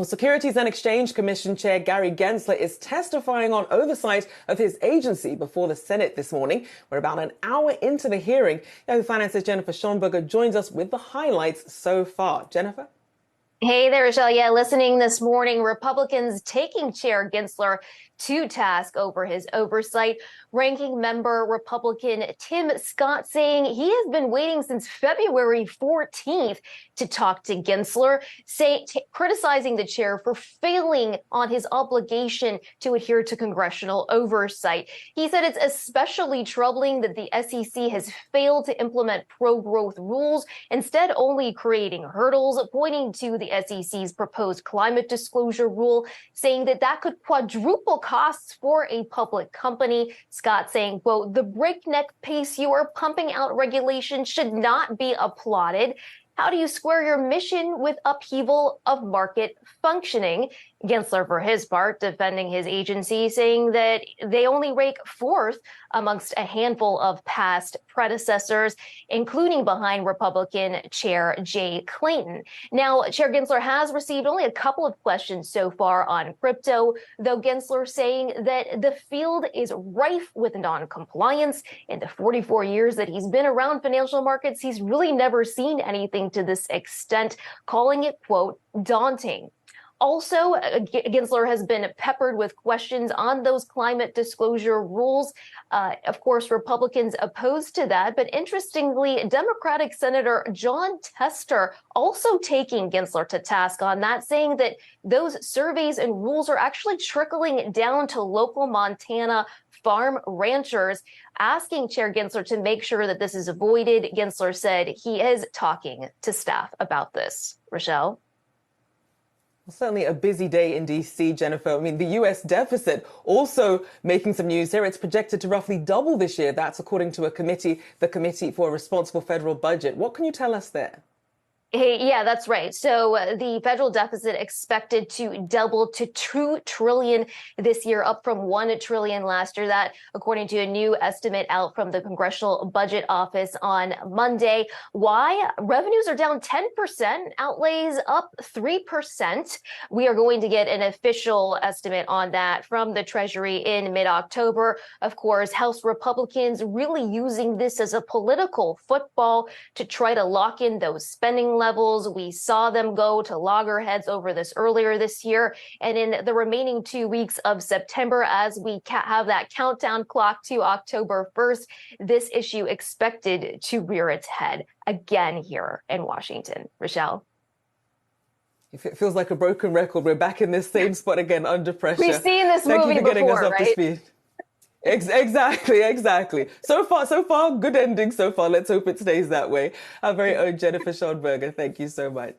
Well, Securities and Exchange Commission Chair Gary Gensler is testifying on oversight of his agency before the Senate this morning. We're about an hour into the hearing. Yahoo Finance's Jennifer Schonberger joins us with the highlights so far. Jennifer? Hey there, Rochelle. Yeah, listening this morning, Republicans taking Chair Gensler to task over his oversight. Ranking member Republican Tim Scott saying he has been waiting since February 14th to talk to Gensler, criticizing the chair for failing on his obligation to adhere to congressional oversight. He said it's especially troubling that the SEC has failed to implement pro-growth rules, instead only creating hurdles, pointing to the SEC's proposed climate disclosure rule, saying that could quadruple costs for a public company. Scott saying, quote, "The breakneck pace you are pumping out regulation should not be applauded. How do you square your mission with upheaval of market functioning?" Gensler, for his part, defending his agency, saying that they only rank fourth amongst a handful of past predecessors, including behind Republican Chair Jay Clayton. Now, Chair Gensler has received only a couple of questions so far on crypto, though Gensler saying that the field is rife with non-compliance. In the 44 years that he's been around financial markets, he's really never seen anything to this extent, calling it, quote, daunting. Also, Gensler has been peppered with questions on those climate disclosure rules. Of course, Republicans opposed to that. But interestingly, Democratic Senator Jon Tester also taking Gensler to task on that, saying that those surveys and rules are actually trickling down to local Montana farm ranchers, asking Chair Gensler to make sure that this is avoided. Gensler said he is talking to staff about this. Rochelle? Certainly a busy day in D.C., Jennifer. I mean, the U.S. deficit also making some news here. It's projected to roughly double this year. That's according to the Committee for a Responsible Federal Budget. What can you tell us there? Hey, yeah, that's right. So the federal deficit expected to double to $2 trillion this year, up from $1 trillion last year. That, according to a new estimate out from the Congressional Budget Office on Monday. Why? Revenues are down 10%, outlays up 3%. We are going to get an official estimate on that from the Treasury in mid-October. Of course, House Republicans really using this as a political football to try to lock in those spending levels. We saw them go to loggerheads over this earlier this year. And in the remaining 2 weeks of September, as we have that countdown clock to October 1st, this issue expected to rear its head again here in Washington. Rochelle? If it feels like a broken record, we're back in this same spot again under pressure. We've seen this movie before, Thank you for getting us up right? to speed. Exactly. So far, good ending so far. Let's hope it stays that way. Our very own Jennifer Schonberger, thank you so much.